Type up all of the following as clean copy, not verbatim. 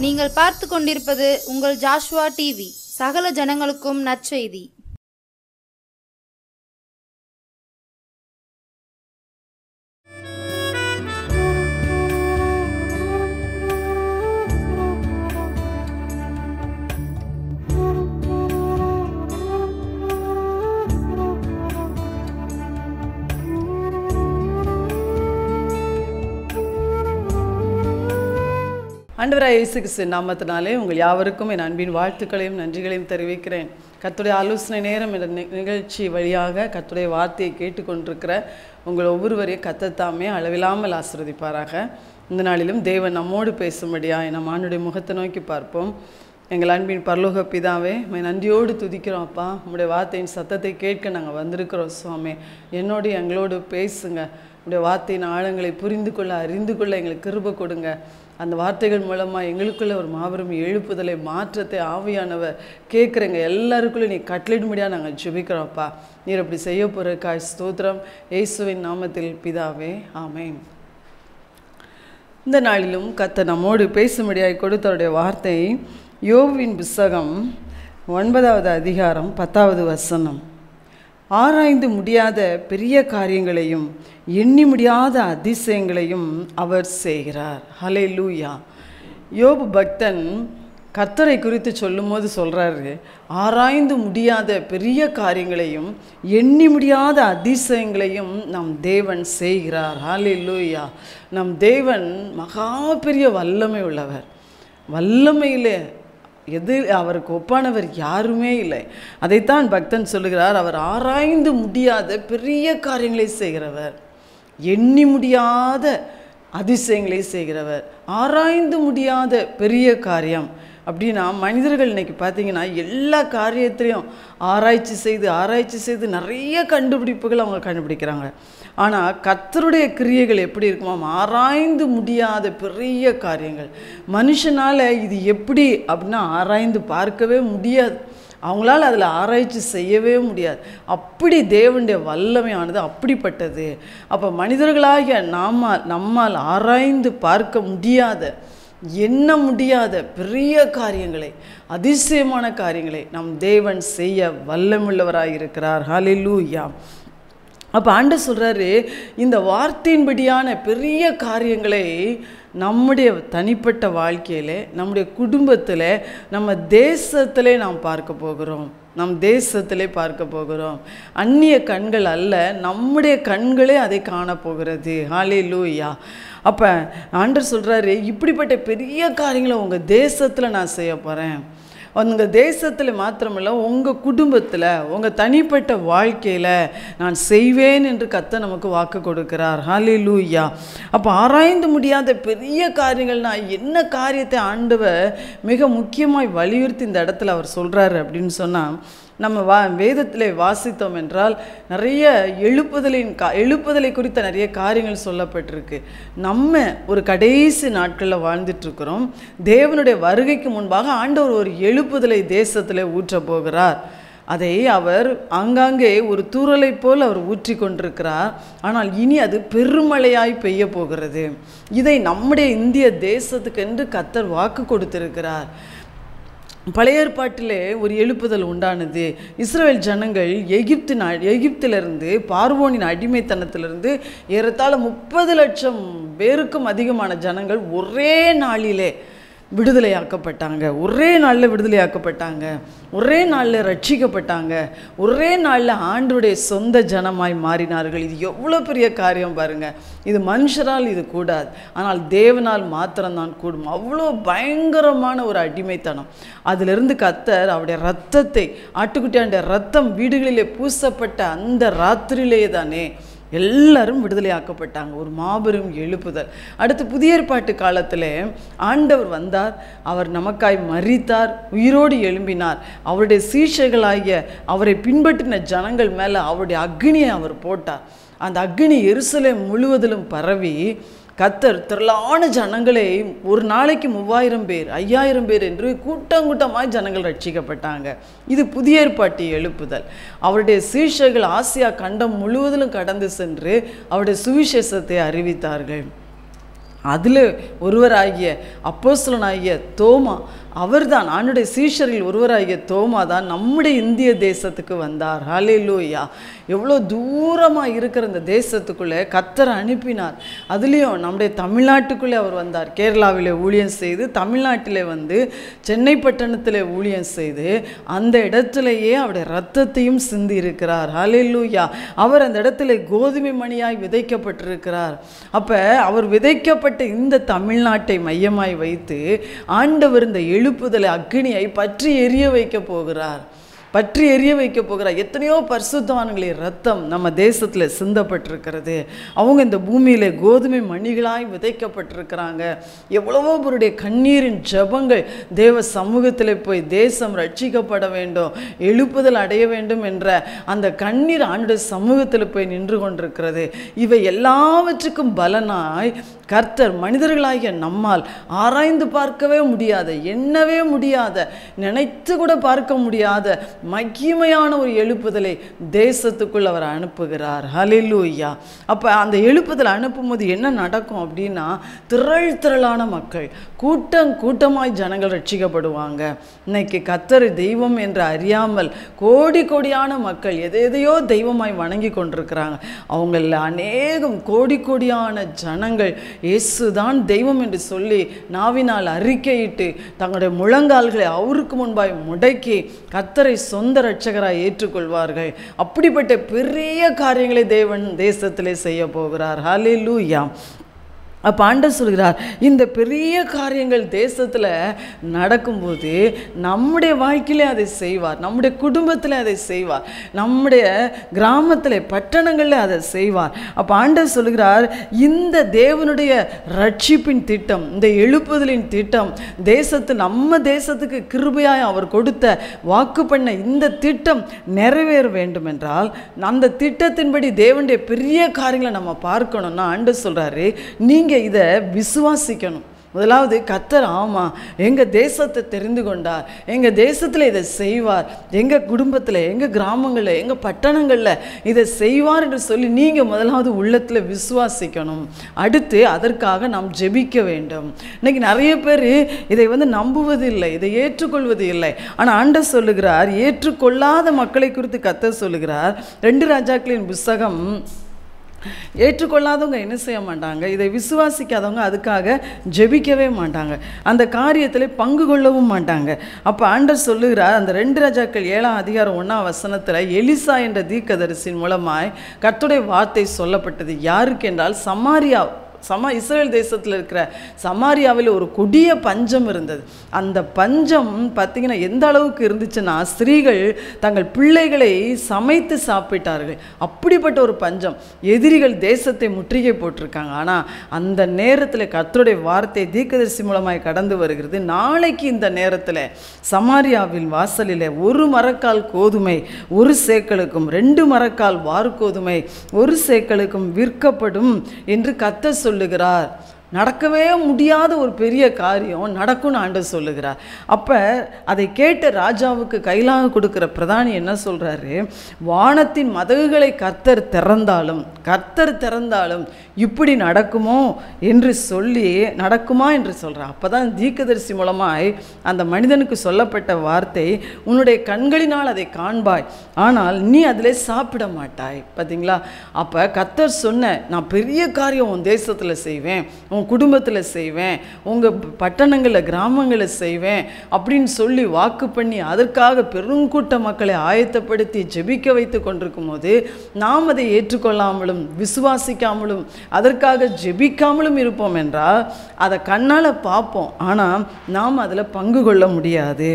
நீங்கள் பார்த்து கொண்டிருப்பது உங்கள் ஜாஷ்வா டிவி. சகல ஜனங்களுக்கும் நற்செய்தி. ஆண்டவராகிய இயேசு கிறிஸ்துவின் நாமத்தினாலே உங்கள் யாவருக்கும் என் அன்பின் வாழ்த்துக்களையும் நன்றிகளையும் தெரிவிக்கிறேன். கர்த்தருடைய ஆலோசனை நேரம் என்ற நிகழ்ச்சி வழியாக கர்த்தருடைய வார்த்தையை கேட்டுக்கொண்டிருக்கிற உங்கள் ஒவ்வொருவரையும் கர்த்தர் தாமே அளவில்லாமல் ஆசீர்வதிப்பாராக. இந்த நாளிலும் தேவன் நம்மோடு பேசும்படியாக நம் ஆண்டுடைய முகத்தை நோக்கி பார்ப்போம். எங்கள் அன்பின் பரலோக பிதாவே, நன்றியோடு துதிக்கிறோம் அப்பா. உங்களுடைய வார்த்தையின் சத்தத்தை கேட்க நாங்கள் வந்திருக்கிறோம் சுவாமி. என்னோடு எங்களோடு பேசுங்க. உங்களுடைய வார்த்தையின் ஆழங்களை புரிந்து கொள்ள அறிந்து கொள்ள எங்களுக்கு கிருபை கொடுங்க. அந்த வார்த்தைகள் மூலமாக எங்களுக்குள்ளே ஒரு மாபெரும் எழுப்புதலை மாற்றத்தை ஆவியானவர் கேட்குறேங்க எல்லாருக்குள்ளே நீ கட்டளிடும்படியாக நாங்கள் ஜெபிக்கிறோம்ப்பா. நீர் அப்படி செய்ய போகிறக்காய் ஸ்தோத்திரம். இயேசுவின் நாமத்தில் பிதாவே, ஆமென். இந்த நாளிலும் கர்த்தர் நம்மோடு பேசும்படியாய் கொடுத்தவருடைய வார்த்தை யோபுவின் புத்தகம் 9வது அதிகாரம் 10வது வசனம். ஆராய்ந்து முடியாத பெரிய காரியங்களையும் எண்ணி முடியாத அதிசயங்களையும் அவர் செய்கிறார். ஹல்லேலூயா. யோபு பக்தன் கர்த்தரை குறித்து சொல்லும்போது சொல்கிறாரு, ஆராய்ந்து முடியாத பெரிய காரியங்களையும் எண்ணி முடியாத அதிசயங்களையும் நம் தேவன் செய்கிறார். ஹல்லேலூயா. நம் தேவன் மகா பெரிய வல்லமை உள்ளவர். வல்லமையிலே அவருக்கு ஒப்பானவர் யாருமே இல்லை. அதைத்தான் பக்தன் சொல்லுகிறார், அவர் ஆராய்ந்து முடியாத பெரிய காரியங்களை செய்கிறவர், எண்ணி முடியாத அதிசயங்களை செய்கிறவர். ஆராய்ந்து முடியாத பெரிய காரியம் அப்படின்னா, மனிதர்கள் இன்னைக்கு பார்த்தீங்கன்னா எல்லா காரியத்திலையும் ஆராய்ச்சி செய்து நிறைய கண்டுபிடிப்புகள் அவங்க கண்டுபிடிக்கிறாங்க. ஆனால் கர்த்தருடைய கிரியைகள் எப்படி இருக்குமா? ஆராய்ந்து முடியாத பெரிய காரியங்கள். மனுஷனால் இது எப்படி அப்படின்னா ஆராய்ந்து பார்க்கவே முடியாது. அவங்களால அதில் ஆராய்ச்சி செய்யவே முடியாது. அப்படி தேவனுடைய வல்லமையானது அப்படிப்பட்டது. அப்போ மனிதர்களாகிய நம்மால் ஆராய்ந்து பார்க்க முடியாத, எண்ண முடியாத பெரிய காரியங்களை, அதிசயமான காரியங்களை நம் தேவன் செய்ய வல்லமுள்ளவராக இருக்கிறார். ஹல்லேலூயா. அப்போ ஆண்டவர் சொல்கிறாரு, இந்த வார்த்தையின்படியான பெரிய காரியங்களை நம்முடைய தனிப்பட்ட வாழ்க்கையில், நம்முடைய குடும்பத்தில், நம்ம தேசத்திலே நாம் பார்க்க போகிறோம். நம் தேசத்திலே பார்க்க போகிறோம். அந்நிய கண்கள் அல்ல, நம்முடைய கண்களே அதை காணப்போகிறது. ஹல்லேலூயா. அப்போ ஆண்டவர் சொல்கிறாரு, இப்படிப்பட்ட பெரிய காரியங்களை உங்கள் தேசத்தில் நான் செய்ய போகிறேன். உங்கள் தேசத்தில் மாத்திரமில்லை, உங்கள் குடும்பத்தில், உங்கள் தனிப்பட்ட வாழ்க்கையில் நான் செய்வேன் என்று கர்த்தர் நமக்கு வாக்கு கொடுக்கிறார். ஹல்லேலூயா. அப்போ ஆராய்ந்து முடியாத பெரிய காரியங்கள்னா என்ன காரியத்தை ஆண்டவர் மிக முக்கியமாய் வலியுறுத்தி இந்த இடத்துல அவர் சொல்கிறாரு அப்படின்னு சொன்னால், நம்ம வேதத்தில் வாசித்தோம் என்றால் நிறைய எழுப்புதலை குறித்த நிறைய காரியங்கள் சொல்லப்பட்டிருக்கு. நம்ம ஒரு கடைசி நாட்களில் வாழ்ந்துட்டுருக்கிறோம். தேவனுடைய வருகைக்கு முன்பாக ஆண்டவர் ஒரு எழுப்புதலை தேசத்தில் ஊற்ற போகிறார். அதை அவர் ஆங்காங்கே ஒரு தூறலை போல் அவர் ஊற்றி கொண்டிருக்கிறார். ஆனால் இனி அது பெருமழையாய் பெய்ய போகிறது. இதை நம்முடைய இந்திய தேசத்துக்கென்று கர்த்தர் வாக்கு கொடுத்திருக்கிறார். பழைய ஏற்பாட்டிலே ஒரு எழுப்புதல் உண்டானது. இஸ்ரவேல் ஜனங்கள் எகிப்திலிருந்து, பார்வோனின் அடிமைத்தனத்திலிருந்து ஏறத்தாழ 30 லட்சம் பேருக்கும் அதிகமான ஜனங்கள் ஒரே நாளிலே விடுதலையாக்கப்பட்டாங்க. ஒரே நாளில் விடுதலையாக்கப்பட்டாங்க. ஒரே நாளில் ரட்சிக்கப்பட்டாங்க. ஒரே நாளில் ஆண்டவருடைய சொந்த ஜனமாய் மாறினார்கள். இது எவ்வளோ பெரிய காரியம் பாருங்கள். இது மனுஷரால் இது கூடாது, ஆனால் தேவனால் மாத்திரம்தான் கூடும். அவ்வளோ பயங்கரமான ஒரு அடிமைத்தனம். அதிலிருந்து கர்த்தர் அவருடைய இரத்தத்தை, ஆட்டுக்குட்டியாண்ட இரத்தம் வீடுகளிலே பூசப்பட்ட அந்த ராத்திரியிலே தானே எல்லாரும் விடுதலையாக்கப்பட்டாங்க. ஒரு மாபெரும் எழுப்புதல். அடுத்து புதிய ஏற்பாட்டு காலத்தில் ஆண்டவர் வந்தார். அவர் நமக்காய் மரித்தார், உயிரோடு எழும்பினார். அவருடைய சீஷர்களாகிய அவரை பின்பற்றின ஜனங்கள் மேலே அவருடைய அக்னியை அவர் போட்டார். அந்த அக்னி எருசலேம் முழுவதிலும் பரவி கர்த்தர் திரளான ஜனங்களை, ஒரு நாளைக்கு 3000 பேர் 5000 பேர் என்று கூட்டமாய் ஜனங்கள் ரட்சிக்கப்பட்டாங்க. இது புதிய ஏற்பாட்டு எழுப்புதல். அவருடைய சீஷர்கள் ஆசியா கண்டம் முழுவதிலும் கடந்து சென்று அவருடைய சுவிசேஷத்தை அறிவித்தார்கள். அதில் ஒருவராகிய அப்போஸ்தலனாகிய தோமா, அவர்தான் ஆண்டுடைய சீஷரில் ஒருவராகிய தோமா தான் நம்முடைய இந்திய தேசத்துக்கு வந்தார். ஹல்லேலூயா! எவ்வளோ தூரமாக இருக்கிற இந்த தேசத்துக்குள்ளே கர்த்தர் அனுப்பினார். அதுலேயும் நம்முடைய தமிழ்நாட்டுக்குள்ளே அவர் வந்தார். கேரளாவில் ஊழியம் செய்து, தமிழ்நாட்டில் வந்து சென்னை பட்டணத்தில் ஊழியம் செய்து, அந்த இடத்துலையே அவருடைய இரத்தத்தையும் சிந்தி இருக்கிறார். ஹல்லேலூயா! அவர் அந்த இடத்துல கோதுமை மணியாய் விதைக்கப்பட்டிருக்கிறார். அப்போ அவர் விதைக்கப்பட்ட இந்த தமிழ்நாட்டை மையமாய் வைத்து ஆண்டவர் இந்த எழுப்புதலை அக்கினியை பற்றி எரிய வைக்க போகிறார். எத்தனையோ பரிசுத்தவான்களின் ரத்தம் நம்ம தேசத்தில் சிந்தப்பட்டிருக்கிறது. அவங்க இந்த பூமியில் கோதுமை மணிகளாய் விதைக்கப்பட்டிருக்கிறாங்க. எவ்வளவோ பேருடைய கண்ணீரின் ஜபங்கள் தேவ சமூகத்தில் போய் தேசம் ரட்சிக்கப்பட வேண்டும், எழுப்புதல் அடைய வேண்டும் என்ற அந்த கண்ணீர் ஆண்டுடைய சமூகத்தில் போய் நின்று கொண்டிருக்கிறது. இவை எல்லாவற்றுக்கும் பலனாய் கர்த்தர் மனிதர்களாகிய நம்மால் ஆராய்ந்து பார்க்கவே முடியாத, எண்ணவே முடியாத, நினைத்து கூட பார்க்க முடியாத மகிமையான ஒரு எழுப்புதலை தேசத்துக்குள் அவர் அனுப்புகிறார். ஹல்லேலூயா! அப்போ அந்த எழுப்புதல் அனுப்பும்போது என்ன நடக்கும் அப்படின்னா, திரளான மக்கள், கூட்டமாய் ஜனங்கள் ரட்சிக்கப்படுவாங்க. இன்னைக்கு கர்த்தர் தெய்வம் என்று அறியாமல் கோடியான மக்கள் எதையோ தெய்வமாய் வணங்கி கொண்டிருக்கிறாங்க. அவங்கள அநேகம் கோடியான ஜனங்கள் இயேசுதான் தெய்வம் என்று சொல்லி நாவினால் அறிக்கையிட்டு தங்களுடைய முழங்கால்களை அவருக்கு முன்பாய் முடக்கி கர்த்தரை சொந்த இரட்சகராய் ஏற்றுக்கொள்வார்கள். அப்படிப்பட்ட பெரிய காரியங்களை தேவன் தேசத்திலே செய்ய போகிறார். ஹல்லேலூயா! அப்போ ஆண்டவர் சொல்கிறார், இந்த பெரிய காரியங்கள் தேசத்தில் நடக்கும்போது நம்முடைய வாழ்க்கையிலே அதை செய்வார், நம்முடைய குடும்பத்தில் அதை செய்வார், நம்முடைய கிராமத்தில் பட்டணங்களில் அதை செய்வார். அப்போ ஆண்டவர் சொல்கிறார், இந்த தேவனுடைய ரட்சிப்பின் திட்டம், இந்த எழுப்புதலின் திட்டம் தேசத்தில், நம்ம தேசத்துக்கு கிருபையாய் அவர் கொடுத்த வாக்கு பண்ண இந்த திட்டம் நிறைவேற வேண்டும் என்றால், அந்த திட்டத்தின்படி தேவனுடைய பெரிய காரியங்களை நம்ம பார்க்கணும்னா ஆண்டவர் சொல்கிறாரு, நீங்கள் இதை விசுவாசிக்கணும். முதலாவது கர்த்தர் ஆமாம் எங்கள் தேசத்தை தெரிந்து கொண்டார், எங்கள் தேசத்தில் இதை செய்வார், எங்கள் குடும்பத்தில், எங்கள் கிராமங்களில், எங்கள் பட்டணங்களில் இதை செய்வார் என்று சொல்லி நீங்கள் முதலாவது உள்ளத்தில் விசுவாசிக்கணும். அடுத்து அதற்காக நாம் ஜெபிக்க வேண்டும். இன்னைக்கு நிறைய பேர் இதை நம்புவதில்லை, இதை ஏற்றுக்கொள்வது இல்லை. ஆனால் ஆண்டவர் சொல்லுகிறார், ஏற்றுக்கொள்ளாத மக்களை குறித்து கர்த்தர் சொல்லுகிறார். 2 ராஜாக்களின் புஸ்தகம், ஏற்றுக்கொள்ளாதவங்க என்ன செய்ய மாட்டாங்க, இதை விசுவாசிக்காதவங்க அதுக்காக ஜெபிக்கவே மாட்டாங்க, அந்த காரியத்தில் பங்கு கொள்ளவும் மாட்டாங்க. அப்போ ஆண்டவர் சொல்லுகிறார், அந்த 2 ராஜாக்கள் 7ஆம் அதிகாரம் 1ஆம் வசனத்தில் எலிசா என்ற தீர்க்கதரிசியின் மூலமாய் கர்த்தருடைய வார்த்தை சொல்லப்பட்டது. யாருக்கு என்றால் இஸ்ரேல் தேசத்தில் இருக்கிற சமாரியாவில் ஒரு கொடிய பஞ்சம் இருந்தது. அந்த பஞ்சம் பார்த்திங்கன்னா எந்த அளவுக்கு இருந்துச்சுன்னா, ஸ்திரீகள் தங்கள் பிள்ளைகளை சமைத்து சாப்பிட்டார்கள். அப்படிப்பட்ட ஒரு பஞ்சம், எதிரிகள் தேசத்தை முற்றுகை போட்டிருக்காங்க. ஆனால் அந்த நேரத்தில் கர்த்தருடைய வார்த்தை தீர்க்கதரிசி மூலமாய் கடந்து வருகிறது. நாளைக்கு இந்த நேரத்தில் சமாரியாவில் வாசலில் 1 மரக்கால் கோதுமை 1 சேக்கலுக்கும் 2 மரக்கால் வார்கோதுமை 1 சேக்கலுக்கும் விற்கப்படும் என்று கர்த்தர் சொல்லுகிறார். நடக்கவே முடியாத ஒரு பெரிய காரியம் நடக்கும்னு ஆண்டவர் சொல்லுகிறார். அப்போ அதை கேட்ட ராஜாவுக்கு கையிலாக கொடுக்குற பிரதானி என்ன சொல்கிறாரு, வானத்தின் மதகுகளை கர்த்தர் திறந்தாலும் இப்படி நடக்குமா என்று சொல்கிறார். அப்போ தான் தீர்க்கதரிசி மூலமாய் அந்த மனிதனுக்கு சொல்லப்பட்ட வார்த்தை, உன்னுடைய கண்களினால் அதை காண்பாய், ஆனால் நீ அதில் சாப்பிட மாட்டாய். பார்த்தீங்களா? அப்போ கர்த்தர் சொன்ன, நான் பெரிய காரியம் உன் தேசத்தில் செய்வேன், உன் குடும்பத்தில் செய்வேன், உங்கள் பட்டணங்களில் கிராமங்களில் செய்வேன் அப்படின்னு சொல்லி வாக்கு பண்ணி அதற்காக பெருங்கூட்ட மக்களை ஆயத்தப்படுத்தி ஜெபிக்க வைத்து கொண்டிருக்கும் போது நாம் அதை ஏற்றுக்கொள்ளாமலும் விசுவாசிக்காமலும் அதற்காக ஜெபிக்காமலும் இருப்போம் என்றால் அதை கண்ணால் பார்ப்போம், ஆனால் நாம் அதில் பங்கு கொள்ள முடியாது.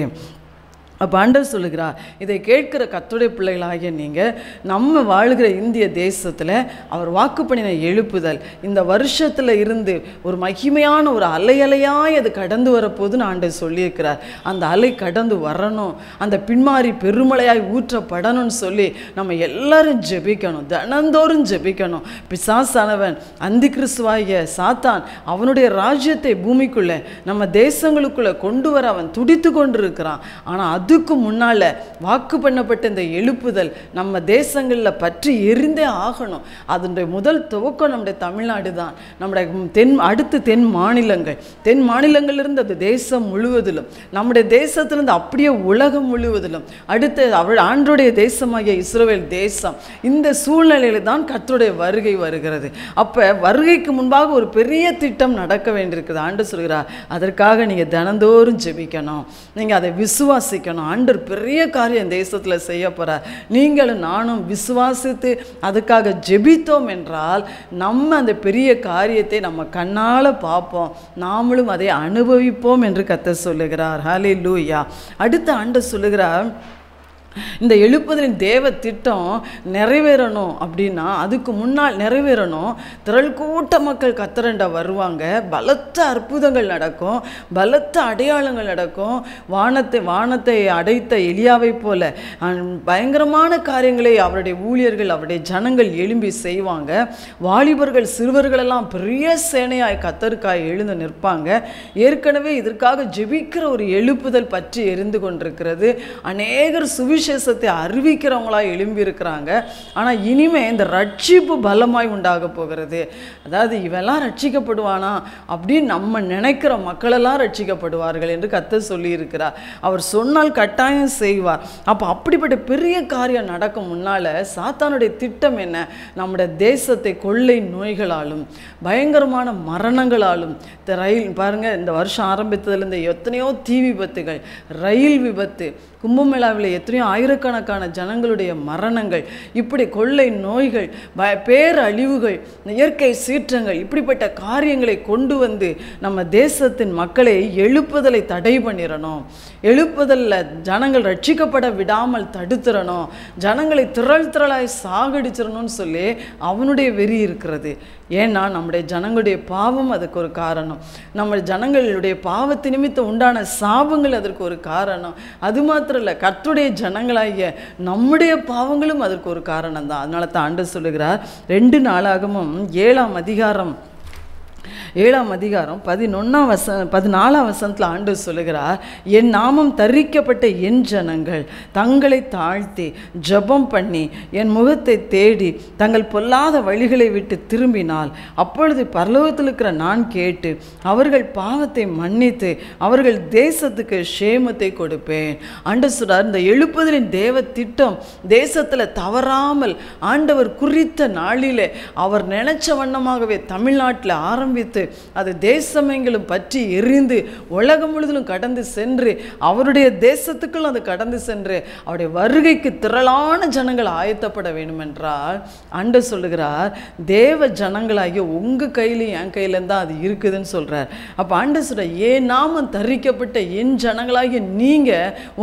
அப்போ ஆண்டவர் சொல்லுகிறார், இதை கேட்கிற கர்த்தருடைய பிள்ளைகளாகிய நீங்கள், நம்ம வாழ்கிற இந்திய தேசத்தில் அவர் வாக்கு பண்ணின எழுப்புதல் இந்த வருஷத்தில் இருந்து ஒரு மகிமையான ஒரு அலையாய் அது கடந்து வரப்போதுன்னு ஆண்டவர் சொல்லியிருக்கிறார். அந்த அலை கடந்து வரணும், அந்த பின்மாறி பெருமழையாய் ஊற்றப்படணும்னு சொல்லி நம்ம எல்லாரும் ஜெபிக்கணும், தினந்தோறும் ஜெபிக்கணும். பிசாசானவன், அந்தி கிறிஸ்துவாகிய சாத்தான் அவனுடைய ராஜ்யத்தை பூமிக்குள்ளே நம்ம தேசங்களுக்குள்ளே கொண்டு வர அவன் துடித்து கொண்டிருக்கிறான். ஆனால் அதுக்கு முன்னால் வாக்கு பண்ணப்பட்ட இந்த எழுப்புதல் நம்ம தேசங்களில் பற்றி எரிந்தே ஆகணும். அதனுடைய முதல் துவக்கம் நம்முடைய தமிழ்நாடு தான். நம்முடைய அடுத்து தென் மாநிலங்களிலிருந்து அது தேசம் முழுவதிலும், நம்முடைய தேசத்திலிருந்து அப்படியே உலகம் முழுவதிலும், அடுத்து ஆண்டருடைய தேசமாகிய இஸ்ரவேல் தேசம். இந்த சூழ்நிலையில் தான் கர்த்தருடைய வருகை வருகிறது. அப்போ வருகைக்கு முன்பாக ஒரு பெரிய திட்டம் நடக்க வேண்டியிருக்குது. ஆண்டு சொல்கிறார், அதற்காக நீங்கள் தினந்தோறும் ஜெபிக்கணும், நீங்கள் அதை விசுவாசிக்கணும். ஆண்டவர் பெரிய காரியம் தேசத்தில் செய்ய போகிறார். நீங்களும் நானும் விசுவாசித்து அதுக்காக ஜெபித்தோம் என்றால் நம்ம அந்த பெரிய காரியத்தை நம்ம கண்ணால் பார்ப்போம், நாமளும் அதை அனுபவிப்போம் என்று கர்த்தர் சொல்லுகிறார். ஹல்லேலூயா. அடுத்த ஆண்டவர் சொல்லுகிறார், இந்த எழுப்புதலின் தேவ திட்டம் நிறைவேறணும் அப்படின்னா அதுக்கு முன்னால் நிறைவேறணும். திரள் கூட்ட மக்கள் கர்த்தரண்ட வருவாங்க, பலத்த அற்புதங்கள் நடக்கும், பலத்த அடையாளங்கள் நடக்கும். வானத்தை அடைத்த எலியாவை போல பயங்கரமான காரியங்களை அவருடைய ஊழியர்கள், அவருடைய ஜனங்கள் எழும்பி செய்வாங்க. வாலிபர்கள் சிறுவர்களெல்லாம் பெரிய சேனையாய் கர்த்தருக்காய் எழுந்து நிற்பாங்க. ஏற்கனவே இதற்காக ஜெபிக்கிற ஒரு எழுப்புதல் பற்றி எரிந்து கொண்டிருக்கிறது. அநேகர் சுவிசேஷத்தை அறிவிக்கிறவங்களாக எழும்பி இருக்கிறாங்க. ஆனால் இனிமே இந்த ரட்சிப்பு பலமாய் உண்டாக போகிறது. அதாவது இவெல்லாம் ரட்சிக்கப்படுவானா அப்படின்னு நம்ம நினைக்கிற மக்களெல்லாம் ரட்சிக்கப்படுவார்கள் என்று கர்த்தர் சொல்லி இருக்கிறார். அவர் சொன்னால் கட்டாயம் செய்வார். அப்போ அப்படிப்பட்ட பெரிய காரியம் நடக்கும் முன்னால் சாத்தானுடைய திட்டம் என்ன? நம்முடைய தேசத்தை கொள்ளை நோய்களாலும் பயங்கரமான மரணங்களாலும், இந்த ரயில் பாருங்கள், இந்த வருஷம் ஆரம்பித்ததுலேருந்து எத்தனையோ தீ விபத்துகள், ரயில் விபத்து, கும்பமேளாவில் எத்தனையோ ஆயிரக்கணக்கான ஜனங்களுடைய மரணங்கள், இப்படி கொள்ளை நோய்கள், பேரழிவுகள், இயற்கை சீற்றங்கள், இப்படிப்பட்ட காரியங்களை கொண்டு வந்து நம்ம தேசத்தின் மக்களை எழுப்புதலை தடை பண்ணிடணும். எழுப்புதலில் ஜனங்கள் ரட்சிக்கப்பட விடாமல் தடுத்துடணும், ஜனங்களை திரளாய் சாகடிச்சிடணும்னு சொல்லி அவனுடைய வெறி இருக்கிறது. ஏன்னா நம்முடைய ஜனங்களுடைய பாவம் அதுக்கு ஒரு காரணம், நம்ம ஜனங்களுடைய பாவத்து நிமித்தம் உண்டான சாபங்கள் அதற்கு ஒரு காரணம். அது மாத்திரம் இல்லை, கர்த்தருடைய ஜனங்களாகிய நம்முடைய பாவங்களும் அதற்கு ஒரு காரணம் தான். அதனால தான் ஆண்டவர் சொல்லுகிறார், 2 நாளாகமும் 7ஆம் அதிகாரம் 14ஆம் வசனத்தில் ஆண்டவர் சொல்லுகிறார், என் நாமம் தரிக்கப்பட்ட என் ஜனங்கள் தங்களை தாழ்த்தி ஜெபம் பண்ணி என் முகத்தை தேடி தங்கள் பொல்லாத வழிகளை விட்டு திரும்பினால் அப்பொழுது பரலோகத்தில் இருக்கிற நான் கேட்டு அவர்கள் பாவத்தை மன்னித்து அவர்கள் தேசத்துக்கு சேமத்தை கொடுப்பேன். ஆண்டவர் சொல்றார், இந்த எழுப்புதலின் தேவ திட்டம் தேசத்தில் தவறாமல் ஆண்டவர் குறித்த நாளிலே அவர் நினைச்ச வண்ணமாகவே தமிழ்நாட்டில் ஆரம்பித்து அது தேசமெங்கிலும் பற்றி எரிந்து உலகம் முழுவதும் கடந்து சென்று அவருடைய தேசத்துக்குள் அது கடந்து சென்று அவருடைய வருகைக்கு திரளான ஜனங்கள் ஆயத்தப்பட வேண்டும் என்றால் ஆண்டவர் சொல்லுகிறார், தேவ ஜனங்களாகிய உங்க கையிலையும் என் கையிலும் தான் அது இருக்குதுன்னு சொல்றார். அப்ப ஆண்டவர் சொல்ற, ஏன் நாமம் தரிக்கப்பட்ட என் ஜனங்களாகிய நீங்க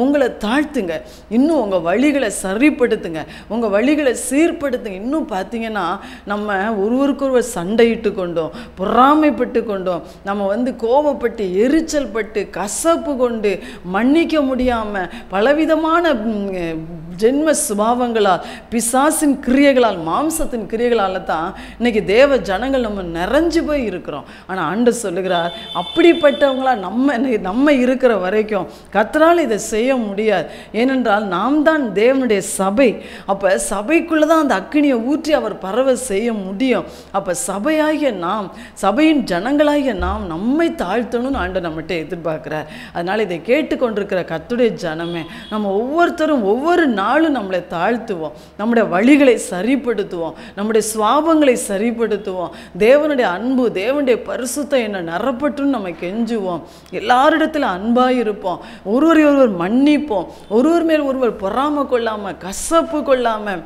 உங்களை தாழ்த்துங்க, இன்னும் உங்க வழிகளை சரிப்படுத்துங்க, உங்க வழிகளை சீர்படுத்துங்க. இன்னும் பார்த்தீங்கன்னா நம்ம ஒருவருக்கொருவர் சண்டையிட்டு கொண்டோம், பொறாமைப்பட்டு கொண்டோம், நம்ம கோபப்பட்டு எரிச்சல் பட்டு கசப்பு கொண்டு மன்னிக்க முடியாம பலவிதமான ஜென்ம சுபாவங்களால் பிசாசின் கிரியைகளால் மாம்சத்தின் கிரியைகளால் தான் இன்னைக்கு தேவ ஜனங்கள் நம்ம நிறைஞ்சு போய் இருக்கிறோம். ஆனால் ஆண்டவர் சொல்லுகிறார், அப்படிப்பட்டவங்களா நம்ம இருக்கிற வரைக்கும் கர்த்தரால் இதை செய்ய முடியாது. ஏனென்றால் நாம் தான் தேவனுடைய சபை. அப்போ சபைக்குள்ளே தான் அந்த அக்கினியை ஊற்றி அவர் பரவ செய்ய முடியும். அப்போ சபையாகிய நாம், சபையின் ஜனங்களாகிய நாம் நம்மை தாழ்த்தணும்னு ஆண்டவர் நம்மகிட்ட எதிர்பார்க்கிறார். அதனால் இதை கேட்டுக்கொண்டிருக்கிற கர்த்தருடைய ஜனமே, நம்ம ஒவ்வொருத்தரும் ஒவ்வொரு நாளும் நம்மளை தாழ்த்துவோம், நம்முடைய வழிகளை சரிப்படுத்துவோம், நம்முடைய சுவாபங்களை சரிப்படுத்துவோம், தேவனுடைய அன்பு தேவனுடைய பரிசுத்தம் என்ன நிரப்பட்டுன்னு நம்ம கெஞ்சுவோம், எல்லாரிடத்துல அன்பாக இருப்போம், ஒருவரை ஒருவர் மன்னிப்போம், ஒருவர் மேல் ஒருவர் பொறாமை கொள்ளாமல் கசப்பு கொள்ளாமல்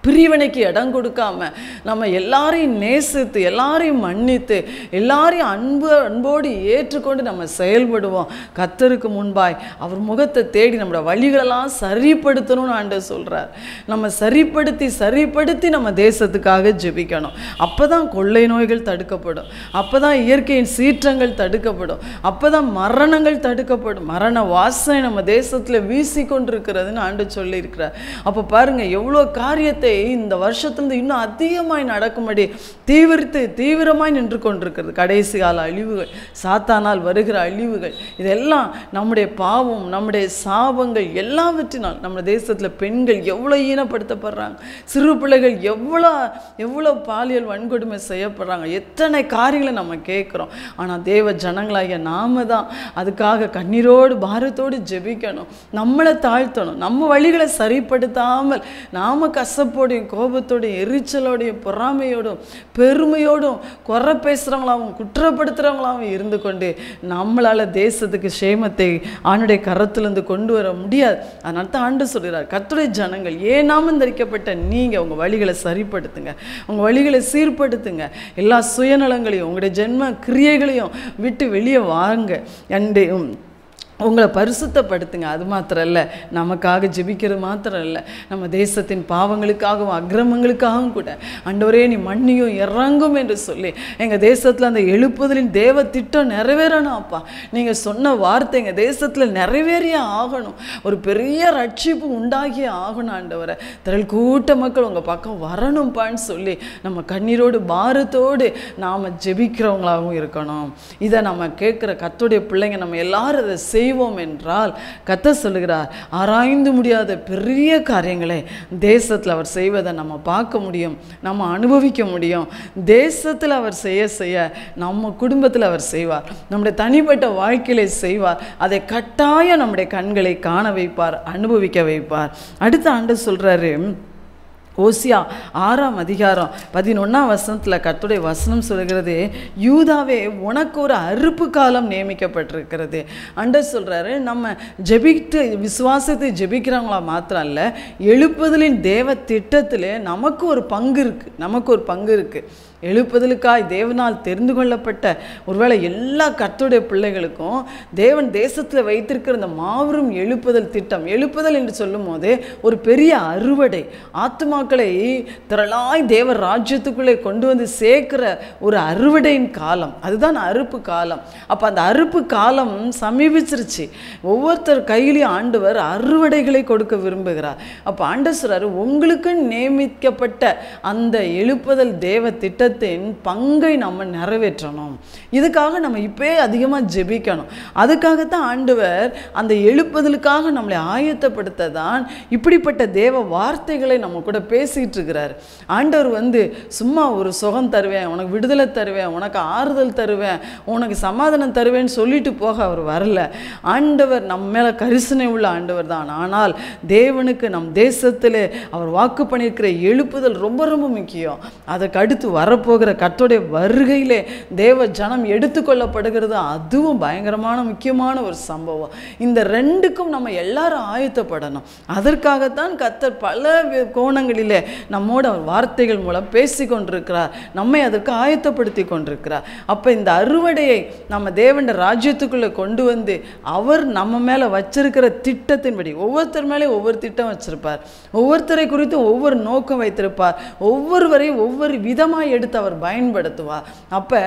பிரிவினைக்கு இடம் கொடுக்காம நம்ம எல்லாரையும் நேசித்து எல்லாரையும் மன்னித்து எல்லாரையும் அன்போடு ஏற்றுக்கொண்டு நம்ம செயல்படுவோம். கர்த்தருக்கு முன்பாய் அவர் முகத்தை தேடி நம்மளோட வழிகளெல்லாம் சரிப்படுத்தணும்னு ஆண்டவர் சொல்கிறார். நம்ம சரிப்படுத்தி நம்ம தேசத்துக்காக ஜெபிக்கணும். அப்போ தான் கொள்ளை நோய்கள் தடுக்கப்படும், அப்போ தான் இயற்கையின் சீற்றங்கள் தடுக்கப்படும், அப்போ தான் மரணங்கள் தடுக்கப்படும். மரண வாசனை நம்ம தேசத்தில் வீசி கொண்டிருக்கிறதுன்னு ஆண்டவர் சொல்லியிருக்கிறார். அப்போ பாருங்கள், எவ்வளோ காரியத்தை இந்த வருஷத்துலேருந்து இன்னும் அதிகமாய் நடக்கும்படி தீவிரமாய் நின்று கொண்டிருக்கிறது. கடைசி கால அழிவுகள், சாத்தானால் வருகிற அழிவுகள், இதெல்லாம் நம்முடைய பாவம், நம்முடைய சாபங்கள் எல்லாவற்றினால் நம்ம தேசத்தில் பெண்கள் எவ்வளோ ஈனப்படுத்தப்படுறாங்க, சிறு பிள்ளைகள் எவ்வளோ பாலியல் வன்கொடுமை செய்யப்படுறாங்க, எத்தனை காரியங்களை நம்ம கேட்குறோம். ஆனால் தேவ ஜனங்களாகிய நாம தான் அதுக்காக கண்ணீரோடு பாரத்தோடு ஜெபிக்கணும், நம்மளை தாழ்த்தணும், நம்ம வழிகளை சரிப்படுத்தாமல் நாம கசப்போடையும் கோபத்தோடையும் எரிச்சலோடையும் பொறாமையோடும் பெருமையோடும் குறை பேசுகிறவங்களாகவும் குற்றப்படுத்துகிறவங்களாகவும் இருந்து கொண்டு நம்மளால் தேசத்துக்கு சேமத்தை ஆண்டுடைய கரத்திலிருந்து கொண்டு வர முடியாது. அதனால தான் ஆண்டு சொல்கிறார், கர்த்தருடைய ஜனங்கள் ஏனாமம் தரிக்கப்பட்ட நீங்கள் உங்கள் வழிகளை சரிப்படுத்துங்க, உங்கள் வழிகளை சீர்படுத்துங்க, எல்லா சுயநலங்களையும் உங்களுடைய ஜென்ம கிரியைகளையும் விட்டு வெளியே வாங்க, உங்களை பரிசுத்தப்படுத்துங்க. அது மாத்திரம் இல்லை, நமக்காக ஜெபிக்கிறது மாத்திரம் இல்லை, நம்ம தேசத்தின் பாவங்களுக்காகவும் அக்கிரமங்களுக்காகவும் கூட ஆண்டவரே நீ மன்னியும் இறங்கும் என்று சொல்லி எங்கள் தேசத்தில் அந்த எழுப்புதலின் தேவ திட்டம் நிறைவேறணும். அப்பா, நீங்கள் சொன்ன வார்த்தை எங்கள் தேசத்தில் நிறைவேறியே ஆகணும், ஒரு பெரிய ரட்சிப்பு உண்டாகியே ஆகணும். ஆண்டவரை திரள் கூட்ட மக்கள் உங்கள் பக்கம் வரணும்ப்பான்னு சொல்லி நம்ம கண்ணீரோடு பாரத்தோடு நாம் ஜெபிக்கிறவங்களாகவும் இருக்கணும். இதை நம்ம கேட்குற கர்த்தருடைய பிள்ளைங்க நம்ம எல்லாரும் அதை செய்வோம் என்றால் கர்த்தர் சொல்லுகிறார், ஆராய்ந்து முடியாத பெரிய காரியங்களை தேசத்தில் அவர் செய்வதை நம்ம பார்க்க முடியும், நம்ம அனுபவிக்க முடியும். தேசத்தில் அவர் செய்ய நம்ம குடும்பத்தில் அவர் செய்வார், நம்முடைய தனிப்பட்ட வாழ்க்கையிலே செய்வார். அதை கட்டாயம் நம்முடைய கண்களை காண வைப்பார், அனுபவிக்க வைப்பார். அடுத்த ஆண்டு சொல்றாரு, ஓசியா 6ஆம் அதிகாரம் 11ஆம் வசனத்தில் கர்த்தருடைய வசனம் சொல்கிறது, யூதாவே உனக்கு ஒரு அறுப்பு காலம் நியமிக்கப்பட்டிருக்கிறது. ஆண்டவர் சொல்கிறாரு, நம்ம ஜெபித்து விசுவாசத்தை ஜெபிக்கிறவங்களா மாத்திரம் இல்லை, எழுப்புதலின் தேவ திட்டத்தில் நமக்கு ஒரு பங்கு இருக்குது. எழுப்புதலுக்காய் தேவனால் தெரிந்து கொள்ளப்பட்ட ஒருவேளை எல்லா கர்த்தருடைய பிள்ளைகளுக்கும் தேவன் தேசத்தில் வைத்திருக்கிற இந்த மாபெரும் எழுப்புதல் திட்டம், எழுப்புதல் என்று சொல்லும் போது ஒரு பெரிய அறுவடை, ஆத்துமாக்களை திரளாய் தேவ ராஜ்யத்துக்குள்ளே கொண்டு வந்து சேர்க்கிற ஒரு அறுவடையின் காலம், அதுதான் அறுப்பு காலம். அப்போ அந்த அறுப்பு காலம் சமீபிச்சிருச்சு. ஒவ்வொருத்தர் கையிலையும் ஆண்டவர் அறுவடைகளை கொடுக்க விரும்புகிறார். அப்போ ஆண்டவர் சொல்றாரு, உங்களுக்கு நியமிக்கப்பட்ட அந்த எழுப்புதல் தேவ திட்ட பங்கை நம்ம நிறைவேற்றணும். இதுக்காக நம்ம இப்பே அதிகமாக ஜெபிக்கணும். அதுக்காகத்தான் ஆண்டவர் அந்த எழுப்புதலுக்காக நம்மளை ஆயத்தப்படுத்த தான் இப்படிப்பட்ட தேவ வார்த்தைகளை நம்ம கூட பேசிட்டு இருக்கிறார். ஆண்டவர் சும்மா ஒரு சுகம் தருவேன், உனக்கு விடுதலை தருவேன், உனக்கு ஆறுதல் தருவேன், உனக்கு சமாதானம் தருவேன்னு சொல்லிட்டு போக அவர் வரல. ஆண்டவர் நம்ம மேலே கரிசனை உள்ள ஆண்டவர் தான். ஆனால் தேவனுக்கு நம் தேசத்தில் அவர் வாக்கு பண்ணியிருக்கிற எழுப்புதல் ரொம்ப ரொம்ப முக்கியம். அதற்கு அடுத்து வரப்போகிற கர்த்தருடைய வருகையிலே தேவ ஜனம் எடுத்துக்கொள்ளப்படுகிறது, அதுவும் பயங்கரமான முக்கியமான ஒரு சம்பவம். இந்த ரெண்டுக்கும் நம்ம எல்லாரும் ஆயத்தப்படணும். அதற்காகத்தான் கர்த்தர் பல கோணங்களிலே நம்மோடு அவர் வார்த்தைகள் மூலம் பேசி கொண்டிருக்கிறார், நம்மை அதற்கு ஆயத்தப்படுத்தி கொண்டிருக்கிறார். அப்போ இந்த அறுவடையை நம்ம தேவன் ராஜ்யத்துக்குள்ளே கொண்டு வந்து அவர் நம்ம மேலே வச்சிருக்கிற திட்டத்தின்படி, ஒவ்வொருத்தர் மேலே ஒவ்வொரு திட்டம் வச்சிருப்பார், ஒவ்வொருத்தரை குறித்து ஒவ்வொரு நோக்கம் வைத்திருப்பார், ஒவ்வொருவரையும் ஒவ்வொரு விதமாக எடுத்து அவர் பயன்படுத்துவார். அப்போ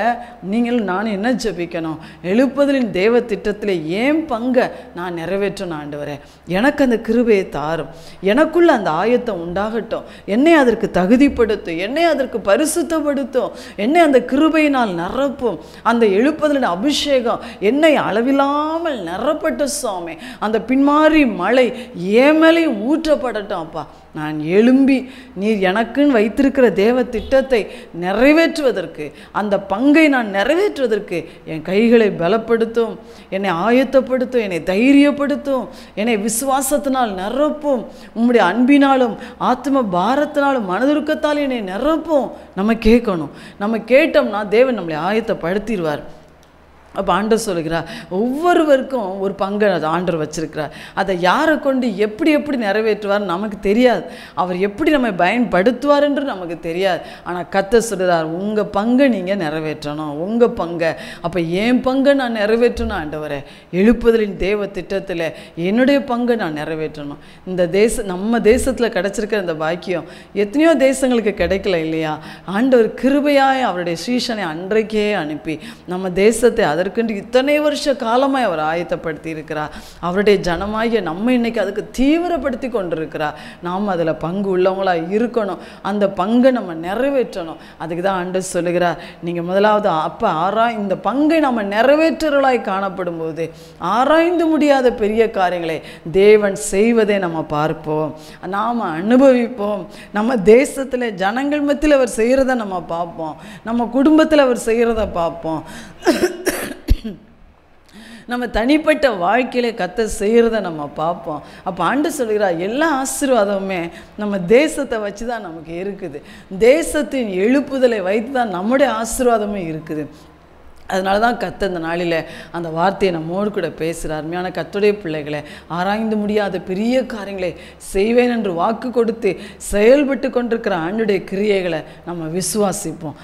நீங்கள் நான் என்ன ஜெபிக்கணும், எழுப்புதலின் தேவ திட்டத்தில் ஏன் பங்கை நான் நிறைவேற்றணும். ஆண்டவரே எனக்கு அந்த கிருபையை தாரும், எனக்குள்ள அந்த ஆயத்தம் உண்டாகட்டும், என்னை அதற்கு தகுதிப்படுத்தும், என்னை அதற்கு பரிசுத்தப்படுத்தும், என்னை அந்த கிருபையினால் நிரப்பும். அந்த எழுப்புதலின் அபிஷேகம் என்னை அளவில்லாமல் நிரப்பட்ட சுவாமி, அந்த பின்மாறி மழை ஏமலை ஊற்றப்படட்டும். அப்பா, நான் எழும்பி நீர் எனக்குன்னு வைத்திருக்கிற தேவ திட்டத்தை நிறைவேற்றுவதற்கு, அந்த பங்கை நான் நிறைவேற்றுவதற்கு என் கைகளை பலப்படுத்தும், என்னை ஆயத்தப்படுத்தும், என்னை தைரியப்படுத்தும், என்னை விசுவாசத்தினால் நிரப்பும், உம்முடைய அன்பினாலும் ஆத்ம பாரத்தினாலும் மனதுருக்கத்தால் என்னை நிரப்பும். நம்ம கேட்கணும். நம்ம கேட்டோம்னா தேவன் நம்மளை ஆயத்தப்படுத்திடுவார். அப்போ ஆண்டவர் சொல்லுகிறார், ஒவ்வொருவருக்கும் ஒரு பங்கை ஆண்டவர் வச்சிருக்கிறார். அதை யாரை கொண்டு எப்படி எப்படி நிறைவேற்றுவார் நமக்கு தெரியாது, அவர் எப்படி நம்மை பயன்படுத்துவார் என்று நமக்கு தெரியாது. ஆனால் கர்த்தர் சொல்கிறார், உங்கள் பங்கை நீங்கள் நிறைவேற்றணும், உங்கள் பங்கை. அப்போ என் பங்கை நான் நிறைவேற்றணும். ஆண்டவரே, எழுப்புதலின் தேவ திட்டத்தில் என்னுடைய பங்கை நான் நிறைவேற்றணும். இந்த நம்ம தேசத்தில் கிடச்சிருக்கிற இந்த பாக்கியம் எத்தனையோ தேசங்களுக்கு கிடைக்கல இல்லையா? ஆண்டவர் கிருபையாய் அவருடைய சீஷனை அன்றைக்கே அனுப்பி நம்ம தேசத்தை அதற்கு அதற்கென்று இத்தனை வருஷ காலமாய் அவர் ஆயத்தப்படுத்தி இருக்கிறார். அவருடைய ஜனமாகிய நம்ம இன்னைக்கு அதுக்கு தீவிரப்படுத்தி கொண்டிருக்கிறார். நாம் அதில் பங்கு உள்ளவங்களாக இருக்கணும். அந்த பங்கை நம்ம நிறைவேற்றணும். அதுக்கு தான் ஆண்டவர் சொல்லுகிறார், நீங்கள் முதலாவது அப்போ இந்த பங்கை நம்ம நிறைவேற்றுறவர்களாய் காணப்படும் போது ஆராய்ந்து முடியாத பெரிய காரியங்களை தேவன் செய்வதை நம்ம பார்ப்போம், நாம் அனுபவிப்போம். நம்ம தேசத்தில் ஜனங்கள் மத்தியில் அவர் செய்கிறத நம்ம பார்ப்போம், நம்ம குடும்பத்தில் அவர் செய்கிறத பார்ப்போம், நம்ம தனிப்பட்ட வாழ்க்கையில கர்த்தர் செய்கிறத நம்ம பார்ப்போம். அப்போ ஆண்டவர் சொல்கிறார், எல்லா ஆசீர்வாதமுமே நம்ம தேசத்தை வச்சு தான் நமக்கு இருக்குது. தேசத்தின் எழுப்புதலை வைத்து தான் நம்முடைய ஆசீர்வாதமும் இருக்குது. அதனால தான் கர்த்தர் இந்த நாளில் அந்த வார்த்தையை நம்மோடு கூட பேசுகிறார். அருமையான கர்த்தருடைய பிள்ளைகளை, ஆராய்ந்து முடியாத பெரிய காரியங்களை செய்வேன் என்று வாக்கு கொடுத்து செயல்பட்டு கொண்டிருக்கிற ஆண்டுடைய கிரியைகளை நம்ம விசுவாசிப்போம்,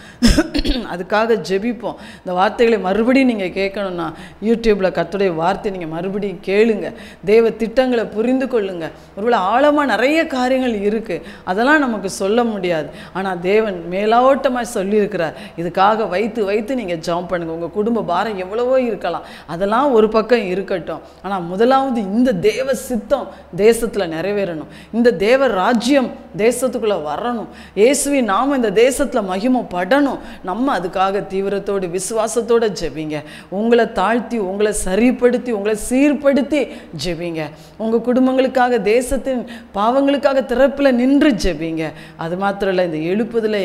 அதுக்காக ஜெபிப்போம். இந்த வார்த்தைகளை மறுபடியும் நீங்கள் கேட்கணுன்னா யூடியூப்பில் கர்த்தருடைய வார்த்தை நீங்கள் மறுபடியும் கேளுங்க. தேவ திட்டங்களை புரிந்து கொள்ளுங்க. ஒருவேளை ஆழமாக நிறைய காரியங்கள் இருக்குது, அதெல்லாம் நமக்கு சொல்ல முடியாது. ஆனால் தேவன் மேலோட்டமாக சொல்லியிருக்கிறார். இதுக்காக வைத்து வைத்து நீங்கள் ஜெபம் பண்ணுங்க. உங்கள் குடும்ப பாரம் எவ்வளவோ இருக்கலாம், அதெல்லாம் ஒரு பக்கம் இருக்கட்டும். ஆனால் முதலாவது இந்த தேவ சித்தம் தேசத்தில் நிறைவேறணும். இந்த தேவ ராஜ்யம் தேசத்துக்குள்ளே வரணும். இயேசுவின் நாம இந்த தேசத்தில் மகிமைப்படணும். நம்ம அதுக்காக தீவிரத்தோடு விசுவாசத்தோடு ஜெபிங்க. உங்களை தாழ்த்தி, உங்களை சரிப்படுத்தி, உங்களை சீர்படுத்தி ஜெபிங்க. உங்கள் குடும்பங்களுக்காக, தேசத்தின் பாவங்களுக்காக திறப்பில் நின்று ஜெபிங்க. அது மாத்திரம் இல்லை, இந்த எழுப்புதலை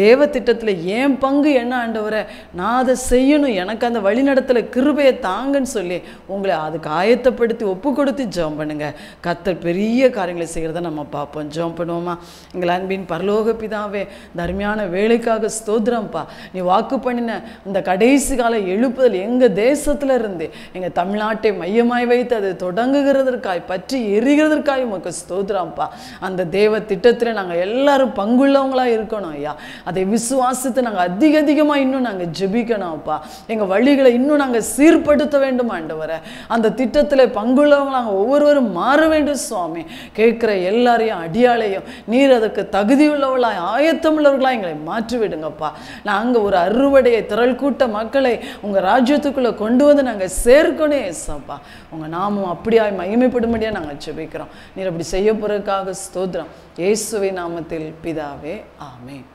தேவ திட்டத்தில் ஏன் பங்கு என்ன ஆண்டவரை, நான் அதை செய்யணும், எனக்கு அந்த வழிநடத்தல கிருபையை தாங்கன்னு சொல்லி உங்களை அதுக்கு ஆயத்தப்படுத்தி ஒப்பு கொடுத்து ஜெபம் பண்ணுங்க. கர்த்தர் பெரிய காரியங்களை செய்கிறத நம்ம பார்ப்போம். ஜெபம் பண்ணுவோமா? எங்கள் அன்பின் பரலோக பிதாவே, இந்த அருமையான வேலைக்காக ஸ்தோத்திரம்ப்பா. நீ வாக்கு பண்ணின இந்த கடைசி கால எழுப்புதல் எங்கள் தேசத்துல இருந்து எங்கள் தமிழ்நாட்டை மையமாய் வைத்து அது தொடங்குகிறதற்காய், பற்றி எரிகிறதற்காய் உமக்கு ஸ்தோத்திரம்ப்பா. அந்த தேவ திட்டத்தில் நாங்கள் எல்லாரும் பங்குள்ளவங்களாக இருக்கணும் ஐயா. அதை விசுவாசித்து நாங்கள் அதிகமாக இன்னும் நாங்கள் ஜெபிக்கணும்ப்பா. எங்கள் வழிகளை இன்னும் நாங்கள் சீர்படுத்த வேண்டும் ஆண்டவரே. அந்த திட்டத்தில் பங்குள்ளவங்க நாங்கள் ஒவ்வொருவரும் மாற வேண்டும் சுவாமி. கேட்குற எல்லாரையும் அடியாளையும் நீர் அதுக்கு தகுதியுள்ளவர்களாய், ஆயத்தமுள்ளவர்களாக எங்களை மாற்றிவிடுங்கப்பா. நாங்கள் ஒரு அறுவடையை, திரள் கூட்ட மக்களை உங்கள் ராஜ்யத்துக்குள்ளே கொண்டு வந்து நாங்கள் சேர்க்கணும் ஏசப்பா. உங்கள் நாமும் அப்படியாய் மகிமைப்படும்படியாக நாங்கள் ஜெபிக்கிறோம். நீர் அப்படி செய்ய போறதுக்காக ஸ்தோத்திரம். இயேசுவின் நாமத்தில் பிதாவே, ஆமென்.